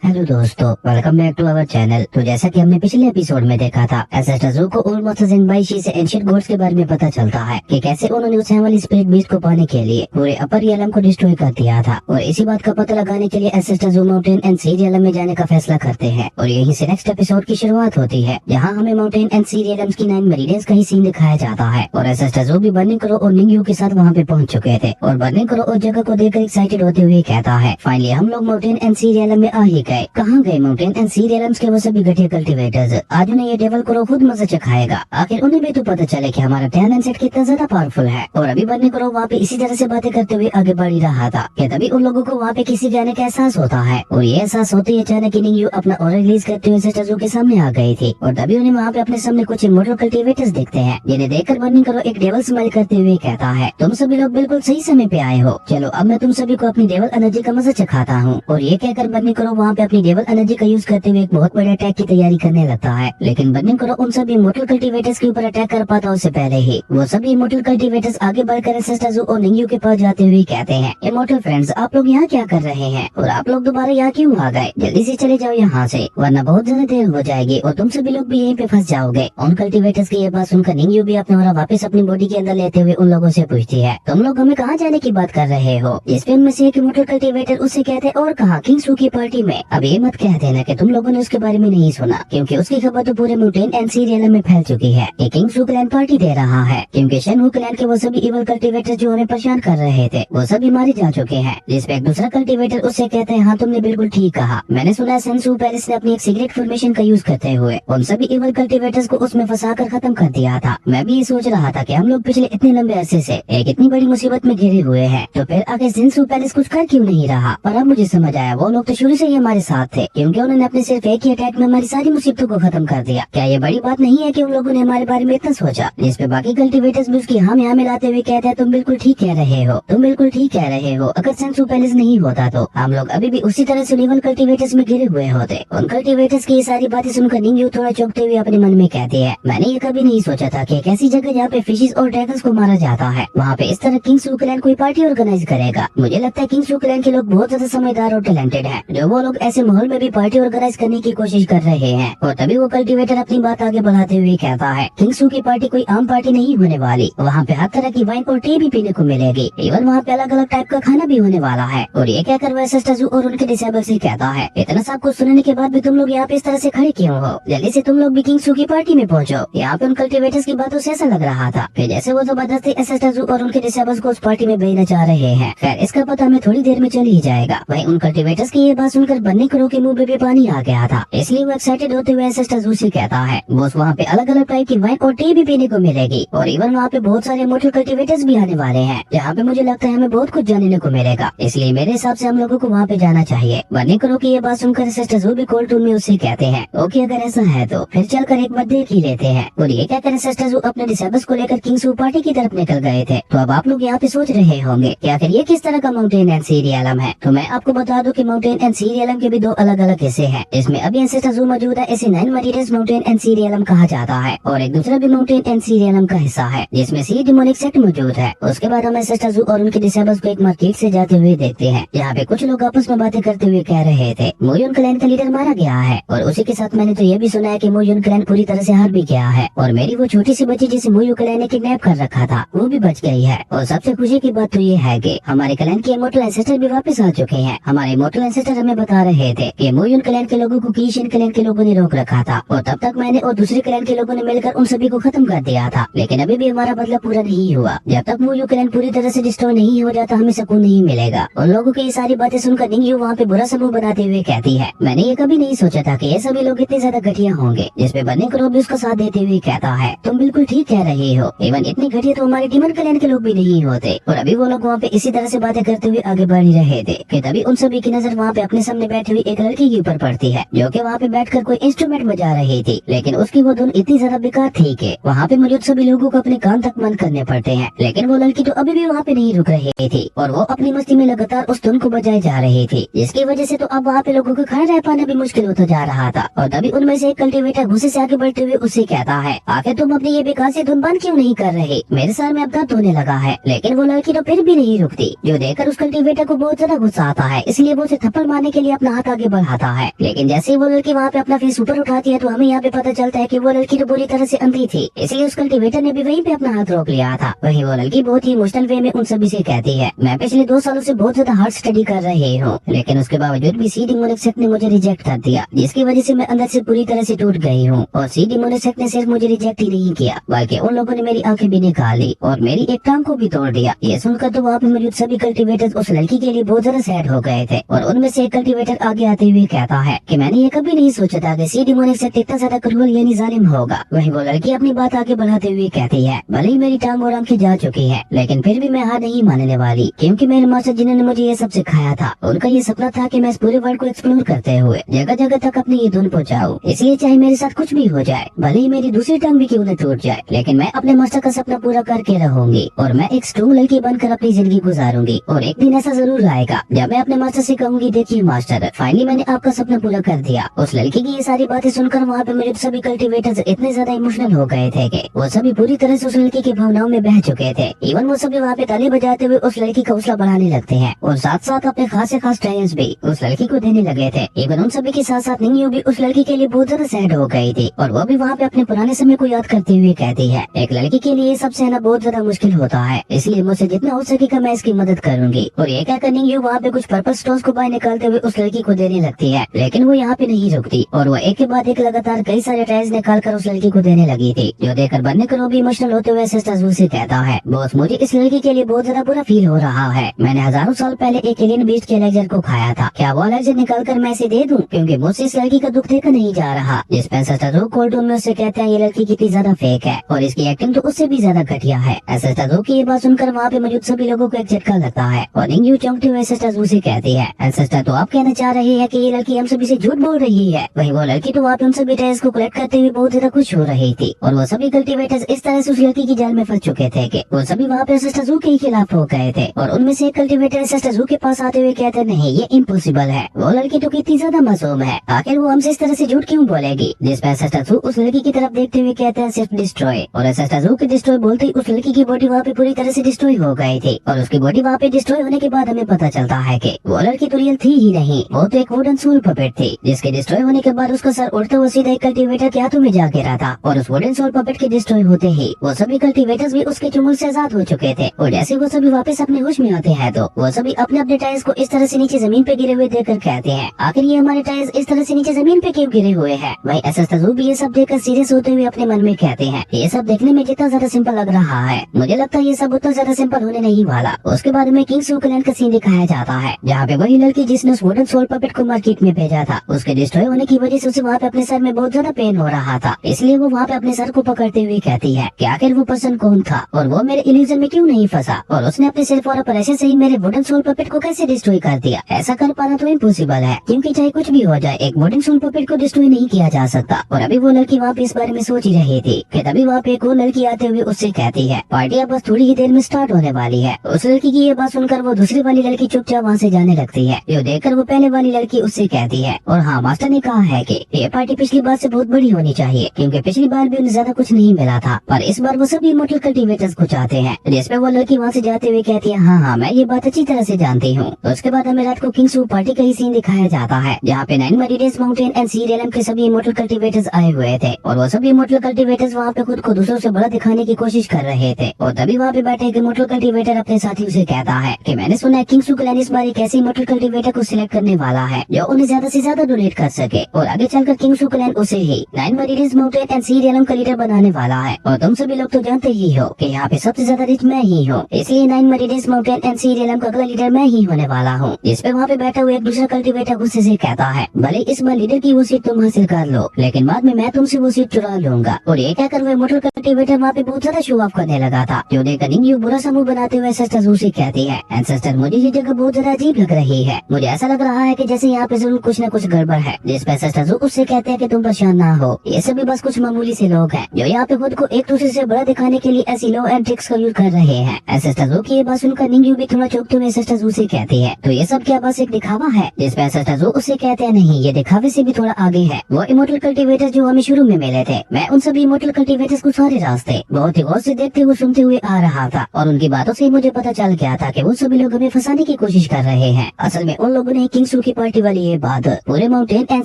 Hello दोस्तों, welcome back to our channel. तो जैसा कि हमने पिछले एपिसोड में देखा था, एसेस्टजू को ऑलमोस्ट ज़ेंबाइशी से एंशिएंट गॉड्स के बारे में पता चलता है कि कैसे उन्होंने उस हेवनली स्पिरिट बीस्ट को पाने के लिए पूरे अपर रियलम को डिस्ट्रॉय कर दिया था। और इसी बात का पता लगाने के लिए एसेस्टजू माउंटेन एंड सी रियलम में जाने का फैसला करते हैं। और यहीं से नेक्स्ट एपिसोड की शुरुआत होती है, जहाँ हमें माउंटेन एंड सी रियलम्स की 9 मेरिडियंस का ही सीन दिखाया जाता है। और एसेस्टजू भी बर्निंग करो और निंगयू के साथ वहाँ पे पहुंच चुके थे। और बर्निंग करो उस जगह को देखकर एक्साइटेड होते हुए कहता है, फाइनली हम लोग माउंटेन एंड सी रियलम में आ ही गए। कहाँ गए माउंटेन एंड सी रियलम्स के वो सभी घटिया कल्टीवेटर्स? आज उन्हें ये डेवल करो खुद मजा चखाएगा। आखिर उन्हें भी तो पता चले कि हमारा टैलेंट सेट कितना ज्यादा पावरफुल है। और अभी बर्निंग करो वहाँ पे इसी तरह से बातें करते हुए आगे बढ़ ही रहा था कि तभी उन लोगों को वहाँ पे किसी जाने का एहसास होता है। और ये एहसास होते ही अचानक निंगयू अपना ऑरा रिलीज करते हुए एसेस्टजू के सामने आ गई थी। और तभी उन्हें वहाँ पे अपने सामने कुछ इमोर्टल कल्टीवेटर्स दिखते हैं, जिन्हें देखकर बर्निंग करो एक डेवल स्माइल करते हुए कहता है, तुम सभी लोग बिल्कुल सही समय पे आए हो। चलो अब मैं तुम सभी को अपनी डेवल एनर्जी का मजा चखाता हूँ। और ये कहकर बर्निंग करो वहाँ पे अपनी डेवल एनर्जी का यूज करते हुए एक बहुत बड़े अटैक की तैयारी करने लगता है। लेकिन बर्निंग करो उन सभी इमोर्टल कल्टीवेटर्स के ऊपर अटैक कर पाता उससे पहले ही वो सभी इमोर्टल कल्टीवेटर्स आगे बढ़कर एसेस्टजू और निंगयू के पास जाते हुए कहते हैं, इमोर्टल फ्रेंड्स, आप लोग यहाँ क्या कर रहे हैं? और आप लोग दोबारा यहाँ क्यों आ गए? जल्दी से चले जाओ यहाँ से, वरना बहुत ज्यादा देर हो जाएगी और तुम सभी लोग भी यहीं पे फंस जाओगे। उन कल्टीवेटर्स की ये बात सुनकर निंगयू भी अपना ऑरा वापस अपनी बॉडी के अंदर लेते हुए उन लोगों से पूछती है, तुम लोग हमें कहाँ जाने की बात कर रहे हो? इस पे उनमें से एक इमोर्टल कल्टीवेटर उससे कहते हैं, और कहाँ? किंग्सू की पार्टी में। अब ये मत कह देना कि तुम लोगों ने उसके बारे में नहीं सुना, क्योंकि उसकी खबर तो पूरे माउंटेन एंड सी रियलम में फैल चुकी है कि किंग्सू क्लैन पार्टी दे रहा है, क्योंकि शेनवू क्लैन के वो सभी इवल कल्टीवेटर जो हमें परेशान कर रहे थे वो सभी मारे जा चुके हैं। जिस पे एक दूसरा कल्टीवेटर उससे कहते हैं, हाँ तुमने बिल्कुल ठीक कहा, मैंने सुना है सेंसू पैलेस ने अपनी एक सीक्रेट फॉर्मेशन का यूज करते हुए उन सभी इवल कल्टीवेटर्स को उसमें फंसा कर खत्म कर दिया था। मैं भी ये सोच रहा था कि हम लोग पिछले इतने लंबे अरसे से एक इतनी बड़ी मुसीबत में घिरे हुए हैं, तो फिर आगे सेंसू पैलेस कुछ कर क्यों नहीं रहा? और अब मुझे समझ आया, वो लोग तो शुरू से ही हमारे साथ थे, क्योंकि उन्होंने अपने सिर्फ एक ही अटैक में हमारी सारी मुसीबतों को खत्म कर दिया। क्या ये बड़ी बात नहीं है कि उन लोगों ने हमारे बारे में इतना सोचा? जिस पे बाकी कल्टीवेटर्स भी उसकी हाँ मिलाते हुए कहते हैं, तुम बिल्कुल ठीक कह रहे हो, तुम बिल्कुल ठीक कह रहे हो। अगर सेंसू पैलेस नहीं होता तो हम लोग अभी भी उसी तरह से लेवल कल्टीवेटर्स में घिरे हुए होते। उन कल्टीवेटर्स की ये सारी बातें सुनकर निंगयू थोड़ा चौंकते हुए अपने मन में कहती है, मैंने ये कभी नहीं सोचा था कि एक ऐसी जगह जहाँ पे फिशेस और ड्रैगन्स को मारा जाता है, वहाँ पे इस तरह किंग्सू क्लैन कोई पार्टी ऑर्गेनाइज करेगा। मुझे लगता है किंग्सू क्लैन के लोग बहुत ज्यादा समझदार और टैलेंटेड हैं, जो वो लोग ऐसे माहौल में भी पार्टी ऑर्गेनाइज करने की कोशिश कर रहे हैं। और तभी वो कल्टीवेटर अपनी बात आगे बढ़ाते हुए कहता है, किंग्सू की पार्टी कोई आम पार्टी नहीं होने वाली, वहाँ पे हर तरह की वाइन और टी भी पीने को मिलेगी, इवन वहाँ पे अलग अलग टाइप का खाना भी होने वाला है। और ये कहकर वो एसेस्टजू और उनके डिसेबल से कहता है, इतना सब कुछ सुनने के बाद भी तुम लोग यहाँ पे इस तरह से खड़े क्यों हो? जल्दी से तुम लोग भी किंग्सू की पार्टी में पहुँचो। यहाँ पे उन कल्टीवेटर्स की बातों से ऐसा लग रहा था कि जैसे वो जबरदस्ती एसेस्टजू और उनके डिसेबल्स को उस पार्टी में भेजना चाह रहे हैं। खैर इसका पता हमें थोड़ी देर में चल ही जाएगा। वहीं उन कल्टीवेटर्स की ये बात सुनकर बर्निंग करो के मुंह पे भी पानी आ गया था, इसलिए वो एक्साइटेड होते हुए एसेस्टजू से कहता है, बॉस वहाँ पे अलग अलग टाइप की वाइन और टी भी पीने को मिलेगी, और इवन वहाँ पे बहुत सारे मोटर कल्टीवेटर्स भी आने वाले हैं, जहाँ पे मुझे लगता है हमें बहुत कुछ जानने को मिलेगा। इसलिए मेरे हिसाब से हम लोगों को वहाँ पे जाना चाहिए। बर्निंग करो की ये बात सुनकर एसेस्टजू भी कोल्ड टून में उससे कहते हैं, ओके अगर ऐसा है तो फिर चलकर एक बार देख ही लेते हैं। और ये कहकर एसेस्टजू अपने डिसेबल्स को लेकर किंग्सू पार्टी की तरफ निकल गए थे। तो अब आप लोग यहाँ पे सोच रहे होंगे कि आखिर ये किस तरह का माउंटेन एंड सी रियलम है? तो मैं आपको बता दूं कि माउंटेन एंड सी रियलम के भी दो अलग अलग हिस्से हैं, जिसमें अभी एसेस्टजू मौजूद है। इसे 9 meridians mountain and sea realm कहा जाता है, और एक दूसरा भी माउंटेन एंड सी रियलम का हिस्सा है, जिसमें सी डिमोनिक सेक्ट मौजूद है। उसके बाद हम एसेस्टजू और उनके डिसेबल्स को एक मार्केट से जाते हुए देखते हैं, जहाँ पे कुछ लोग आपस में बातें करते हुए कह रहे थे, मोयुन क्लैन का लीडर मारा गया है। और उसी के साथ मैंने तो ये भी सुना है कि मोयुन क्लैन पूरी तरह से हार भी गया है, और मेरी वो छोटी सी बच्ची जिसे मोयू क्लैन ने किडनैप कर रखा था वो भी बच गई है। और सबसे खुशी की बात तो ये है कि हमारे क्लैन के इमोर्टल एंसेस्टर भी वापस आ चुके हैं। हमारे इमोर्टल एंसेस्टर हमें बता रहे थे कि मोयुन क्लैन के लोगों को कीशियन क्लैन के लोगों ने रोक रखा था, और तब तक मैंने और दूसरे क्लैन के लोगों ने मिलकर उन सभी को खत्म कर दिया था। लेकिन अभी भी हमारा बदला पूरा नहीं हुआ। जब तक मोयू क्लैन पूरी तरह से डिस्ट्रॉय नहीं हो जाता हमें सुकून नहीं मिलेगा। उन लोगों की ये सारी बातें सुनकर निंगयू वहाँ पे बुरा समूह बनाते हुए कहती है, मैंने ये कभी नहीं सोचा था कि ये सभी लोग इतने ज्यादा घटिया होंगे। जिसपे बर्निंग करो भी उसका साथ देते हुए कहता है, तुम बिल्कुल ठीक कह रहे हो, इवन इतने घटिया तो हमारे डीमन क्लैन के लोग भी नहीं होते। और अभी वो लोग वहाँ पे इसी तरह से बातें करते हुए आगे बढ़ ही रहे थे कि तभी उन सभी की नजर वहाँ पे अपने सामने बैठी हुई एक लड़की के ऊपर पड़ती है, जो कि वहाँ पे बैठकर कोई इंस्ट्रूमेंट बजा रही थी। लेकिन उसकी वो धुन इतनी ज्यादा बेकार थी कि वहाँ पे मौजूद सभी लोगों को अपने कान तक बंद करने पड़ते हैं। लेकिन वो लड़की तो अभी भी वहाँ पे नहीं रुक रही थी, और वो अपनी मस्ती में लगातार उस धुन को बजाए जा रही थी, जिसकी वजह से तो अब वहाँ पे लोगों को खड़ा रह पाना भी मुश्किल होता जा रहा था। और तभी उनमें से एक कल्टीवेटर गुस्से से आगे बढ़ते हुए उससे कहता है, आखिर तुम अपनी ये बेकार से धुन बंद क्यों नहीं कर रहे? मेरे सर में अब दर्द होने लगा है। लेकिन वो लड़की तो फिर भी नहीं रुकती, जो देखकर उस कल्टीवेटर को बहुत ज्यादा गुस्सा आता है, इसलिए वो उसे थप्पड़ मारने के लिए अपना अपना हाथ आगे बढ़ाता है, लेकिन जैसे ही वो लड़की वहाँ पे अपना फेस ऊपर उठाती है तो हमें यहाँ पे पता चलता है कि वो लड़की तो पूरी तरह से अंधी थी, इसलिए उस कल्टीवेटर ने भी वहीं पे अपना हाथ रोक लिया था। वहीं वो लड़की बहुत ही इमोशनल वे में उन सभी से कहती है, मैं पिछले 2 सालों से बहुत ज्यादा हार्ड स्टडी कर रही हूँ, लेकिन उसके बावजूद भी सी डिमोनिक सेक्ट ने मुझे रिजेक्ट कर दिया, जिसकी वजह से मैं अंदर से पूरी तरह से टूट गई हूँ। और सी डिमोनिक सेक्ट ने सिर्फ मुझे रिजेक्ट ही नहीं किया, बल्कि उन लोगों ने मेरी आंखें भी निकाल ली और मेरी एक टांग को भी तोड़ दिया। ये सुनकर तो वहाँ पे मौजूद सभी कल्टीवेटर्स उस लड़की के लिए बहुत ज्यादा सैड हो गए थे, और उनमें से एक कल्टीवेटर आगे आते हुए कहता है कि मैंने ये कभी नहीं सोचा था कि सी डिमोनिक सेक्ट इतना ज्यादा क्रूअल यानी जालिम होगा। वहीं वो लड़की अपनी बात आगे बढ़ाते हुए कहती है, भले ही मेरी टांग और आंखें जा चुकी है, लेकिन फिर भी मैं हार नहीं मानने वाली, क्योंकि मेरे मास्टर जिन्होंने मुझे ये सब सिखाया था, उनका ये सपना था कि मैं इस पूरे वर्ल्ड को एक्सप्लोर करते हुए जगह जगह तक अपनी ये धुन पहुँचाऊं। इसलिए चाहे मेरे साथ कुछ भी हो जाए, भले ही मेरी दूसरी टांग भी क्यों न टूट जाए, लेकिन मैं अपने मास्टर का सपना पूरा करके रहूंगी और मैं एक स्ट्रॉन्ग लड़की बनकर अपनी जिंदगी गुजारूंगी। और एक दिन ऐसा जरूर आएगा जब मैं अपने मास्टर से कहूंगी, देखिए मास्टर, फाइनली मैंने आपका सपना पूरा कर दिया। उस लड़की की ये सारी बातें सुनकर वहाँ पे मेरे सभी कल्टीवेटर्स इतने ज्यादा इमोशनल हो गए थे कि वो सभी पूरी तरह से उस लड़की की भावनाओं में बह चुके थे। इवन वो सभी वहाँ पे ताली बजाते हुए उस लड़की का हौसला बढ़ाने लगते हैं और साथ साथ अपने खास से खास ट्रायल्स भी उस लड़की को देने लगे थे। इवन उन सभी के साथ साथ निंग्यू भी उस लड़की के लिए बहुत ज्यादा सैड हो गई थी, और वो भी वहाँ पे अपने पुराने समय को याद करते हुए कहती है, एक लड़की के लिए सब सहना बहुत ज्यादा मुश्किल होता है, इसलिए मुझसे जितना हो सकेगा मैं इसकी मदद करूंगी। और ये कहकर निंग्यू वहाँ पे कुछ पर्पल स्टोन्स को बाहर निकालते हुए उस लड़की को देने लगती है, लेकिन वो यहाँ पे नहीं रुकती और वो एक के बाद एक लगातार कई सारे ट्रायल्स निकाल कर उस लड़की को देने लगी थी, जो देखकर बनने करो भी इमोशनल होते हुए सिस्टर जू से कहता है, बॉस मुझे इस लड़की के लिए बहुत ज्यादा बुरा फील हो रहा है। मैंने हजारों साल पहले एक एलियन बीस्ट के एलेक्जर को खाया था, क्या वो एलेक्जर निकाल कर मैं इसे दे दूं, क्योंकि मुझसे इस लड़की का दुख देखा नहीं जा रहा। जिस पर सिस्टर जू कोल्ड रूम में उससे कहते हैं ये लड़की कितनी ज्यादा फेक है और इसकी एक्टिंग तो उससे भी ज्यादा घटिया है। सिस्टर जू की ये बात सुनकर वहाँ पे मौजूद सभी लोगों को एक झटका लगता है और निंग्यू चौंकते हुए सिस्टर जू से कहती है, सिस्टर तो आप कहना चाह रही है कि ये लड़की हम सभी से झूठ बोल रही है। वही वो लड़की तो वहाँ पे उन सभी ट्रायल्स को कलेक्ट करते हुए बहुत ज्यादा खुश हो रही थी, और वो सभी कल्टीवेटर्स इस तरह से उस लड़की की जाल में फंस चुके थे कि वो सभी वहाँ पे सिस्टर जू के ही खिलाफ हो गए थे। और उनमें से एक कल्टीवेटर सिस्टर जू के पास आते हुए कहते, नहीं ये इम्पॉसिबल है, वो लड़की तो कितनी ज्यादा मासूम है, आखिर वो हमसे इस तरह से झूठ क्यों बोलेगी। जिस पर सिस्टर जू उस लड़की की तरफ देखते हुए कहते हैं, सिर्फ डिस्ट्रॉय। और सिस्टर जू के डिस्ट्रॉय बोलते ही उस लड़की की बॉडी वहाँ पे पूरी तरह से डिस्ट्रॉय हो गई थी, और उसकी बॉडी वहाँ पे डिस्ट्रॉय होने के बाद हमें पता चलता है कि वो लड़की तो रियल थी ही नहीं, वो तो एक वुडन सोल पपेट थी, जिसके डिस्ट्रॉय होने के बाद उसका सर उड़ते हुए सीधा एक कल्टीवेटर के हाथों में जा गिरा था। और उस वुडन सोल पपेट के डिस्ट्रॉय होते ही वो सभी कल्टीवेटर्स भी उसके चुंगल से आजाद हो चुके थे, और जैसे वो सभी वापस अपने होश में आते हैं तो वो सभी अपने अपने टायर्स को इस तरह से नीचे जमीन पे गिरे हुए देखकर कहते हैं, आखिर ये हमारे टायर्स इस तरह से नीचे जमीन पे क्यों गिरे हुए हैं। वही सिस्टर जू भी ये सब देखकर सीरियस होते हुए अपने मन में कहते हैं, ये सब देखने में जितना ज्यादा सिंपल लग रहा है, मुझे लगता है ये सब उतना ज्यादा सिंपल होने नहीं वाला। उसके बाद में किंग सू क्लैन का सीन दिखाया जाता है, जहाँ पे वही लड़की जिसने उस वुडन सोल पपेट को मार्केट में भेजा था, उसके डिस्ट्रॉय होने की वजह से उसे वहाँ पे अपने सर में बहुत ज्यादा पेन हो रहा था, इसलिए वो वहाँ पे अपने सर को पकड़ते हुए कहती है कि आखिर वो पर्सन कौन था और वो मेरे इल्यूजन में क्यों नहीं फंसा, और उसने अपने सिर्फ और प्रेशर से ही मेरे वुडन सोल पपेट को कैसे डिस्ट्रॉय कर दिया। ऐसा कर पाना तो इम्पॉसिबल है, क्योंकि चाहे कुछ भी हो जाए एक वुडन सोल पपेट को डिस्ट्रॉय नहीं किया जा सकता। और अभी वो लड़की वहाँ पे इस बारे में सोच ही रही थी कि तभी वहाँ पे एक और लड़की आते हुए उससे कहती है, पार्टी अब बस थोड़ी ही देर में स्टार्ट होने वाली है। उस लड़की की ये बात सुनकर वो दूसरी वाली लड़की चुपचाप वहाँ से जाने लगती है, जो देखकर वो पहले वाली लड़की उससे कहती है, और हाँ मास्टर ने कहा है कि ये पार्टी पिछली बार से बहुत बड़ी होनी चाहिए, क्योंकि पिछली बार भी उन्हें ज्यादा कुछ नहीं मिला था, पर इस बार वो सभी इमॉर्टल कल्टीवेटर्स को चाहते हैं। जिसपे वो लड़की वहाँ से जाते हुए कहती है, हाँ मैं ये बात अच्छी तरह से जानती हूँ। उसके बाद हमें रात को किंग सू पार्टी का ही सीन दिखाया जाता है, जहाँ पे 9 मरीडेस माउंटेन एंड सी रियलम के सभी इमॉर्टल कल्टीवेटर्स आए हुए थे, और वो सभी इमॉर्टल कल्टीवेटर्स वहाँ पे खुद को दूसरों से बड़ा दिखाने की कोशिश कर रहे थे। और तभी वहाँ पे बैठे एक इमॉर्टल कल्टीवेटर अपने साथियों से कहता है कि मैंने सुना है किंग सू क्लैन इस बार एक ऐसे इमॉर्टल कल्टीवेटर को सिलेक्ट करने वाला है जो उन्हें ज्यादा से ज्यादा डोनेट कर सके, और आगे चलकर किंग सू क्लैन उसे ही 9 मरीडेस माउंटेन एंड सी रियलम का लीडर बनाने वाला है। और तुम सभी लोग तो जानते ही हो कि यहाँ पे सबसे ज्यादा रिच मैं ही हूँ, इसलिए 9 मरीडेस माउंटेन एंड सी रियलम का अगला लीडर मैं ही होने वाला हूँ। इस पे वहाँ पे बैठा हुआ एक दूसरा कल्टीवेटर गुस्से से कहता है, भले इस बार लीडर की वो सीट तुम हासिल कर लो, लेकिन बाद में मैं तुमसे वो सीट चुरा लूंगा। और ये कहकर वो इमॉर्टल कल्टीवेटर वहाँ पे बहुत ज्यादा शो ऑफ करने लगा था, जो देखकर निंग्यू बुरा सा मुंह बनाते हुए सिस्टर जू से कहती है, एंसेस्टर मुझे ये जगह बहुत ज्यादा अजीब लग रही है, मुझे ऐसा लग रहा है कि जैसे यहाँ पे जरूर कुछ न कुछ गड़बड़ है। जिस पे सिस्टर जू उससे कहते हैं कि तुम परेशान ना हो, ये सभी बस कुछ मामूली से लोग हैं जो यहाँ पे खुद को एक दूसरे से बड़ा दिखाने के लिए ऐसी लो एंड ट्रिक्स का यूज कर रहे हैं। सिस्टर जू की ये बात सुनकर निंग्यू भी थोड़ा चौंकते हुए सिस्टर जू से कहती है, तो ये सब क्या बस एक दिखावा है। जिस पे सिस्टर जू उससे कहते हैं, नहीं ये दिखावे से भी थोड़ा आगे है। वो इमॉर्टल कल्टीवेटर जो हमें शुरू में मिले थे, मैं उन सभी इमॉर्टल कल्टीवेटर्स को सारे रास्ते बहुत ही गौर से देखते हुए सुनते हुए आ रहा था, और उनकी बातों से मुझे पता चल गया था कि वो सभी लोग हमें फंसाने की कोशिश कर रहे हैं। असल में उन लोगों ने किंग की पार्टी वाली ये बात पूरे माउंटेन एंड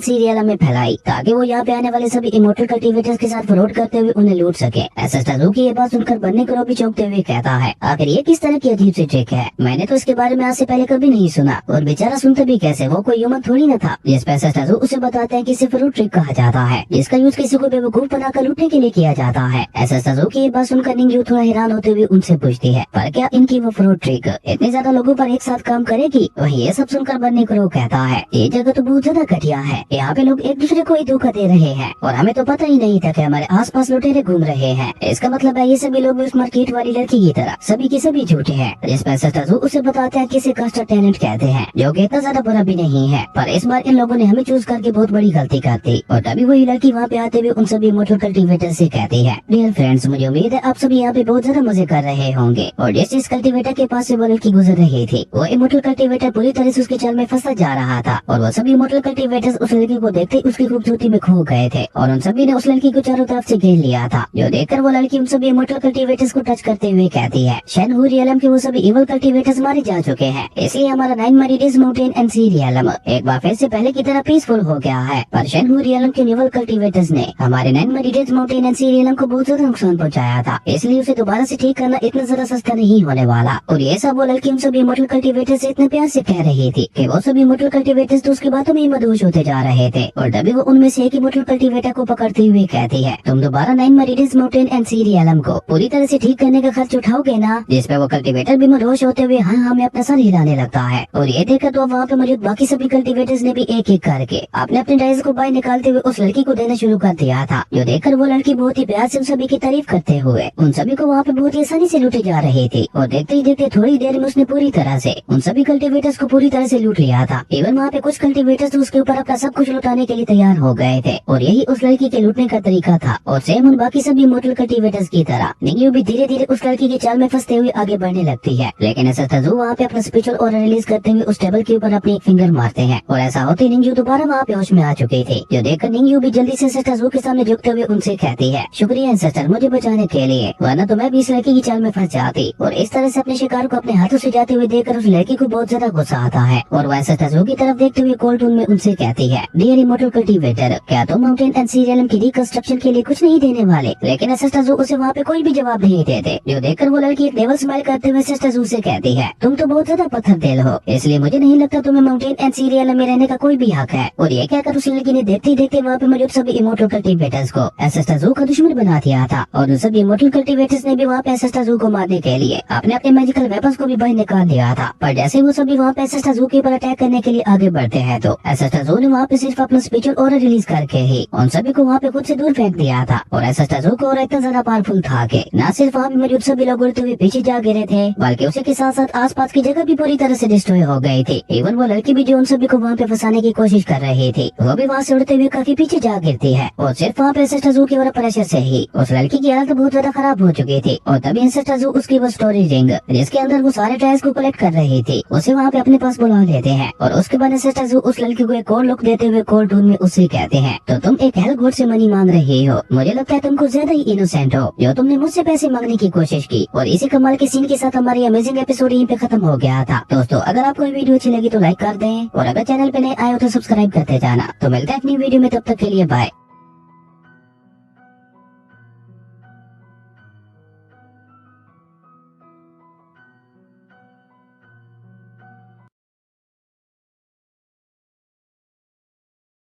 सीरियल में फैलाई ताकि वो यहाँ पे आने वाले सभी इमोर्टल कल्टीवेटर्स के साथ फ्रॉड करते हुए उन्हें लूट सके। एसेस्टा की ये बात सुनकर बनने को भी चौंकते हुए कहता है, आखिर ये किस तरह की अजीब सी ट्रिक है, मैंने तो इसके बारे में आज से पहले कभी नहीं सुना। और बेचारा सुनते भी कैसे, वो कोई ह्यूमन थोड़ी न था। जिस पे एसेस्टा उसे बताते हैं कि इसे फ्रॉड ट्रिक कहा जाता है, जिसका यूज किसी को बेवकूफ बनाकर लूटने के लिए किया जाता है। एसेस्टा की ये बात सुनकर निंग्यू थोड़ा हैरान होते हुए उनसे पूछती है, पर क्या इनकी वो फ्रॉड ट्रिक इतने ज्यादा लोगों पर एक साथ काम करेगी? वही ये सब सुनकर बनने को कहता है, ये जगह तो बहुत ज्यादा घटिया है, यहाँ पे लोग एक दूसरे को ही धोखा दे रहे हैं और हमें तो पता ही नहीं था कि हमारे आसपास लुटेरे घूम रहे हैं। इसका मतलब है ये सभी लोग उस मार्केट वाली लड़की की तरह सभी के सभी झूठे हैं। जिस पर एसेस्टा उसे बताते हैं कि इसे कास्टर टैलेंट कहते हैं, जो कि इतना ज्यादा बुरा भी नहीं है, पर इस बार इन लोगों ने हमें चूज करके बहुत बड़ी गलती कर दी। और तभी वही लड़की वहाँ पे आते हुए उन सभी इमोर्टल कल्टीवेटर से कहती है, डियर फ्रेंड्स, मुझे उम्मीद है आप सभी यहाँ पे बहुत ज्यादा मजे कर रहे होंगे। और जिस कल्टीवेटर के पास से वो लड़की गुजर रही थी, वो इमोर्टल कल्टीवेटर पूरी तरह से उसके चाल में फंसा जा रहा था और वो सभी इमोर्टल कल्टीवेटर्स उस लड़की को देखते उसकी खूबसूरती में खो गए थे और उन सभी ने उस लड़की को चारों तरफ से घेर लिया था। जो देखकर वो लड़की उन सभी इमोर्टल कल्टीवेटर्स को टच करते हुए कहती है, शेनहू रियलम के वो सभी इवल कल्टीवेटर्स मारे जा चुके हैं, इसलिए हमारा 9 मेरिडियस माउंटेन एंड सी रियलम एक बार फिर से पहले की तरह पीसफुल हो गया है। पर शेनहू रियलम के इवल कल्टीवेटर्स ने हमारे 9 मेरिडियस माउंटेन एंड सी रियलम को बहुत ज्यादा नुकसान पहुंचाया था, इसलिए उसे दोबारा से ठीक करना इतना ज्यादा सस्ता नहीं होने वाला। और ये सब वो लड़की उन सभी इमोर्टल कल्टीवेटर्स से इतने प्यार से कह रही थी कि वो सभी इमोर्टल कल्टीवेटर्स तो उसकी बातों में मदहोश होते जा रहे थे। और तभी वो उनमें से एक इमोर्टल कल्टीवेटर को पकड़ते हुए कहती है, तुम दोबारा 9 मेरिडियस माउंटेन एंड सी रियलम को पूरी तरह से ठीक करने का खर्च उठाओगे ना? जिस पे वो कल्टीवेटर भी मदहोश होते हुए हाँ हाँ में अपना सर हिलाने लगता है। और ये देखकर तो वहाँ पे मौजूद बाकी सभी कल्टीवेटर्स ने भी एक एक करके अपने अपने डाइस को बाहर निकालते हुए उस लड़की को देना शुरू कर दिया था। जो देखकर वो लड़की बहुत ही प्यार से उन सभी की तारीफ करते हुए उन सभी को वहाँ पे बहुत ही आसानी से लूटी जा रही थी। और देखते ही देखते थोड़ी देर में उसने पूरी तरह से उन सभी कल्टीवेटर्स को पूरी तरह से लूट लिया था। इवन वहाँ पे कुछ कल्टीवेटर्स तो उसके ऊपर अपना सब कुछ लुटाने के लिए तैयार हो गए थे और यही उस लड़की के लूटने का तरीका था। और सेम उन बाकी सभी इमोर्टल कल्टीवेटर्स की तरह निंग्यू भी धीरे धीरे उस लड़की की चाल में फंसते हुए आगे बढ़ने लगती है। लेकिन एसेस्टा वहाँ पे अपना स्पिरिचुअल ऑरा रिलीज करते हुए उस टेबल के ऊपर अपनी फिंगर मारते हैं और ऐसा होते निंग्यू दोबारा वहाँ पे होश में आ चुकी थी। जो देखकर निंग्यू भी जल्दी से एसेस्टा के सामने झुकते हुए उनसे कहती है, शुक्रिया एसेस्टा मुझे बचाने के लिए, वरना तो मैं भी इस लड़की की चाल में फंस जाती। और इस तरह से अपने शिकार को अपने हाथों से जाते हुए देखकर उस लड़की को बहुत ज्यादा गुस्सा आता है और वह एसेस्टा की तरफ देखते हुए कोल्ड टोन में उनसे कहती है, डियर इमोर्टल कल्टीवेटर, क्या तुम माउंटेन एंड सी रियलम की रिकंस्ट्रक्शन के लिए कुछ नहीं देने वाले? लेकिन एसेस्टा उसे वहाँ पे कोई भी जवाब नहीं देते। जो देखकर वो लड़की एक डेविल स्माइल करते हुए एसेस्टा से कहती है, तुम तो बहुत ज्यादा पत्थर दिल हो, इसलिए मुझे नहीं लगता तुम्हें माउंटेन एंड सी रियलम में रहने का कोई भी हक है। और ये कहकर उस लड़की ने देखते ही देखते वहाँ पे मौजूद सभी इमोर्टल कल्टीवेटर्स को एसेस्टा का दुश्मन बना दिया था। और उन सभी इमोर्टल कल्टीवेटर्स ने भी वहाँ पे एसेस्टा को मारने के लिए अपने अपने मैजिकल वेपन्स को भी बाहर निकाल दिया था। पर जैसे वो सभी वहाँ पे एसेस्टा के ऊपर अटैक करने के लिए आगे बढ़ते हैं तो एसेस्टा ने वहाँ पे सिर्फ अपना स्पिरिचुअल ऑरा रिलीज करके ही उन सभी को वहाँ पे खुद से दूर फेंक दिया था। और एसेस्टा का ऑरा इतना ज्यादा पावरफुल था कि न सिर्फ वहाँ पे मौजूद सभी लोग उड़ते हुए पीछे जा गिरे थे, बल्कि उसी के साथ साथ आसपास की जगह भी पूरी तरह से डिस्ट्रॉय हो गई थी। इवन वो लड़की भी जो उन सभी को वहाँ पे फंसाने की कोशिश कर रही थी, वो भी वहाँ से उड़ते हुए काफी पीछे जा गिरती है। और सिर्फ वहाँ पे एसेस्टा की ओर प्रेशर से ही उस लड़की की हालत बहुत ज्यादा खराब हो चुकी थी। और तभी एसेस्टा उसकी वो स्टोरेज रिंग जिसके अंदर वो सारे टायर्स को कलेक्ट कर रही थी, उसे वहाँ पे अपने पास बुला लेते हैं। और उसके बाद एसेस्टा उस लड़की को एक और लुक देते हुए कोल्ड टोन में उससे कहते हैं, तो तुम एक हेल गोड से मनी मांग रही हो, मुझे लगता है तुम कुछ ज्यादा ही इनोसेंट हो जो तुमने मुझसे पैसे मांगने की कोशिश की। और इसी कमाल के सीन के साथ हमारी अमेजिंग एपिसोड यहीं पे खत्म हो गया था। दोस्तों, अगर आपको ये वीडियो अच्छी लगी तो लाइक कर दें और अगर चैनल पे नए आए हो तो सब्सक्राइब करते जाना। तो मिलते हैं अपनी वीडियो में, तब तक के लिए बाय।